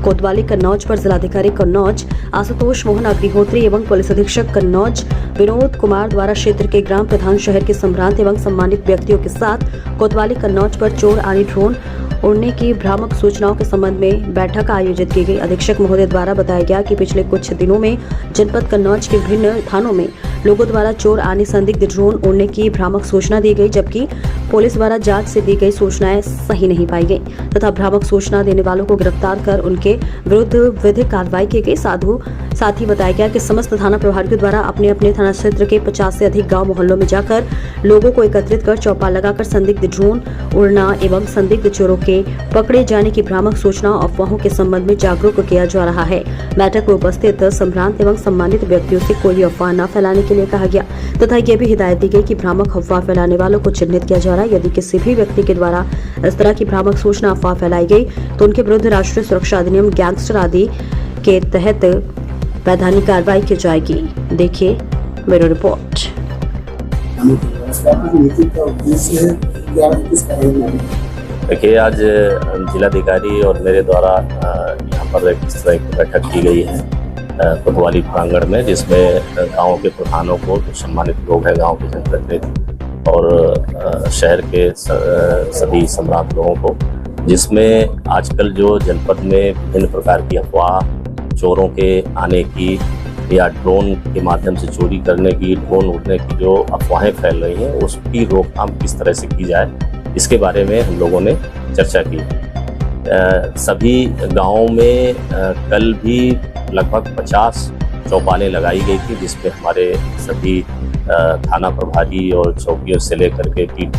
कोतवाली कन्नौज पर जिलाधिकारी कन्नौज आशुतोष मोहन अग्निहोत्री एवं पुलिस अधीक्षक कन्नौज विनोद कुमार द्वारा क्षेत्र के ग्राम प्रधान, शहर के सम्रांत एवं सम्मानित व्यक्तियों के साथ कोतवाली कन्नौज पर चोर आने ड्रोन उड़ने की भ्रामक सूचनाओं के संबंध में बैठक आयोजित की गई। अधीक्षक महोदय द्वारा बताया गया कि पिछले कुछ दिनों में जनपद कन्नौज के विभिन्न थानों में लोगों द्वारा चोर आने संदिग्ध ड्रोन उड़ने की भ्रामक सूचना दी गई, जबकि पुलिस द्वारा जांच से दी गई सूचनाएं सही नहीं पाई गई तथा भ्रामक सूचना देने वालों को गिरफ्तार कर उनके विरुद्ध विधिक कार्रवाई की गई। साथ ही बताया गया कि समस्त थाना प्रभारियों द्वारा अपने अपने थाना क्षेत्र के 50 से अधिक गांव मोहल्लों में जाकर लोगों को एकत्रित कर चौपाल लगाकर संदिग्ध ड्रोन उड़ना एवं संदिग्ध चोरों के पकड़े जाने की भ्रामक सूचना अफवाहों के संबंध में जागरूक किया जा रहा है। बैठक में उपस्थित सम्रांत एवं सम्मानित व्यक्तियों से कोई अफवाह न फैलाने के लिए कहा गया तथा यह भी हिदायत दी गई कि भ्रामक अफवाह फैलाने वालों को चिन्हित किया जा रहा है। यदि किसी भी व्यक्ति के द्वारा इस तरह की भ्रामक सूचना अफवाह फैलाई गई तो उनके विरुद्ध राष्ट्रीय सुरक्षा अधिनियम गैंगस्टर आदि के तहत वैधानिक कार्रवाई की जाएगी। देखिए ब्यूरो रिपोर्ट। देखिए, आज जिलाधिकारी और मेरे द्वारा यहाँ पर एक बैठक की गई है कोतवाली प्रांगण में, जिसमें गांव के प्रधानों को, जो सम्मानित लोग हैं गांव के जनप्रतिनिधि और शहर के सभी सम्रांत लोगों को, जिसमें आजकल जो जनपद में विभिन्न प्रकार की अफवाह, चोरों के आने की या ड्रोन के माध्यम से चोरी करने की, ड्रोन उड़ने की जो अफवाहें फैल रही हैं, उसकी रोकथाम किस तरह से की जाए, इसके बारे में हम लोगों ने चर्चा की। सभी गांवों में कल भी लगभग 50 चौपालें लगाई गई थी, जिसमें हमारे सभी थाना प्रभारी और चौकियों से लेकर के पीट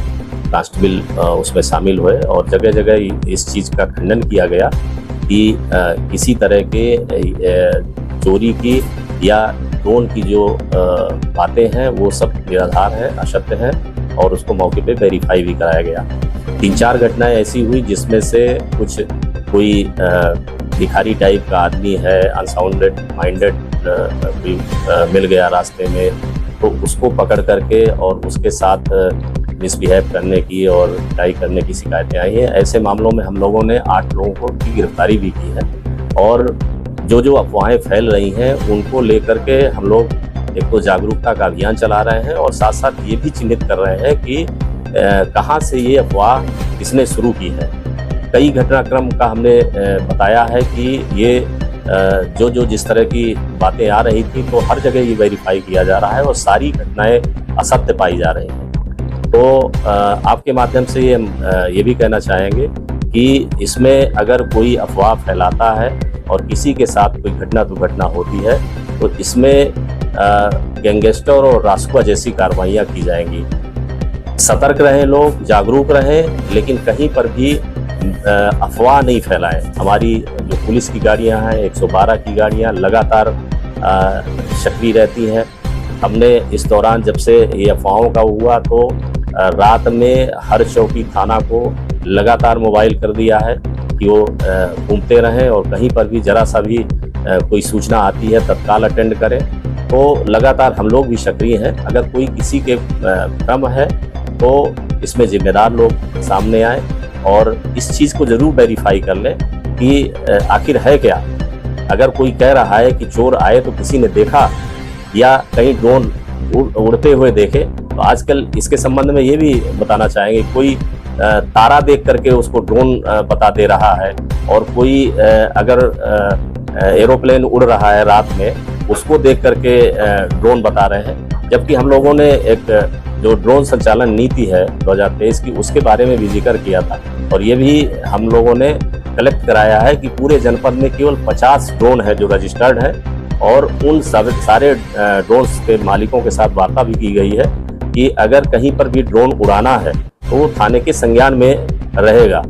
कांस्टेबल उसमें शामिल हुए और जगह जगह इस चीज़ का खंडन किया गया कि किसी तरह के चोरी की या ड्रोन की जो बातें हैं वो सब निराधार हैं, असत्य हैं और उसको मौके पे वेरीफाई भी कराया गया। 3-4 घटनाएं ऐसी हुई जिसमें से कोई भिखारी टाइप का आदमी है, अनसाउंडेड माइंडेड कोई मिल गया रास्ते में, तो उसको पकड़ करके और उसके साथ मिसबिहेव करने की और पिटाई करने की शिकायतें आई हैं। ऐसे मामलों में हम लोगों ने 8 लोगों की गिरफ्तारी भी की है और जो अफवाहें फैल रही हैं उनको लेकर के हम लोग एक तो जागरूकता का अभियान चला रहे हैं और साथ साथ ये भी चिन्हित कर रहे हैं कि कहाँ से ये अफवाह किसने शुरू की है। कई घटनाक्रम का हमने बताया है कि ये जो जिस तरह की बातें आ रही थी तो हर जगह ये वेरीफाई किया जा रहा है और सारी घटनाएं असत्य पाई जा रही हैं। तो आपके माध्यम से ये भी कहना चाहेंगे कि इसमें अगर कोई अफवाह फैलाता है और किसी के साथ कोई घटना दुर्घटना होती है तो इसमें गैंगस्टर और रासुका जैसी कार्रवाइयाँ की जाएंगी। सतर्क रहें लोग, जागरूक रहें, लेकिन कहीं पर भी अफवाह नहीं फैलाएं। हमारी जो पुलिस की गाड़ियां हैं, 112 की गाड़ियां लगातार सक्रिय रहती हैं। हमने इस दौरान जब से ये अफवाहों का हुआ तो रात में हर चौकी थाना को लगातार मोबाइल कर दिया है कि वो घूमते रहें और कहीं पर भी जरा सा भी कोई सूचना आती है तत्काल अटेंड करें। तो लगातार हम लोग भी सक्रिय हैं। अगर कोई किसी के भ्रम है तो इसमें जिम्मेदार लोग सामने आए और इस चीज़ को ज़रूर वेरीफाई कर लें कि आखिर है क्या। अगर कोई कह रहा है कि चोर आए तो किसी ने देखा या कहीं ड्रोन उड़ते हुए देखे, तो आजकल इसके संबंध में ये भी बताना चाहेंगे, कोई तारा देख करके उसको ड्रोन बता दे रहा है और कोई अगर एरोप्लेन उड़ रहा है रात में उसको देख करके ड्रोन बता रहे हैं। जबकि हम लोगों ने एक जो ड्रोन संचालन नीति है 2023 की, उसके बारे में भी जिक्र किया था और ये भी हम लोगों ने कलेक्ट कराया है कि पूरे जनपद में केवल 50 ड्रोन है जो रजिस्टर्ड है और उन सारे ड्रोन्स के मालिकों के साथ वार्ता भी की गई है कि अगर कहीं पर भी ड्रोन उड़ाना है तो वो थाने के संज्ञान में रहेगा।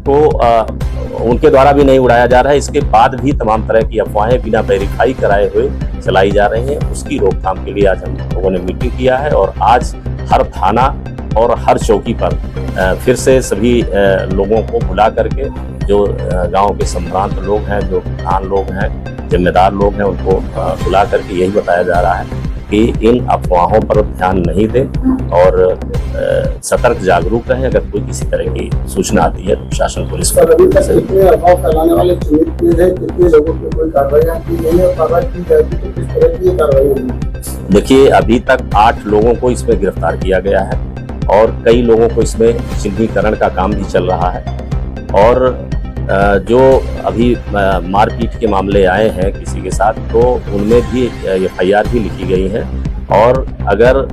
तो उनके द्वारा भी नहीं उड़ाया जा रहा है। इसके बाद भी तमाम तरह की अफवाहें बिना वेरीफाई कराए हुए चलाई जा रही हैं। उसकी रोकथाम के लिए आज हम लोगों ने मीटिंग किया है और आज हर थाना और हर चौकी पर फिर से सभी लोगों को बुला करके, जो गांव के सम्भ्रांत लोग हैं, जो प्रधान लोग हैं, जिम्मेदार लोग हैं, उनको बुला करके यही बताया जा रहा है कि इन अफवाहों पर ध्यान नहीं दें और सतर्क जागरूक रहें। अगर कोई किसी तरह की सूचना आती है तो शासन पुलिस सर, अभी तक कितने अफवाह फैलाने वाले चिन्हित किए गए, कितने लोगों पे कोई कार्रवाई की गई है और कार्रवाई की जाएगी तो किस तरह की कार्रवाई होगी? देखिए, अभी तक 8 लोगों को इसमें गिरफ्तार किया गया है और कई लोगों को इसमें चिन्हीकरण का काम भी चल रहा है। और जो अभी मारपीट के मामले आए हैं किसी के साथ, तो उनमें भी FIR भी लिखी गई है। और अगर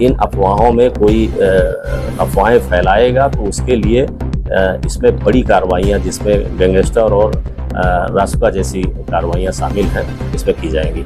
इन अफवाहों में कोई अफवाहें फैलाएगा तो उसके लिए इसमें बड़ी कार्रवाइयाँ, जिसमें गैंगस्टर और रासुका जैसी कार्रवाइयाँ शामिल हैं, इसमें की जाएंगी।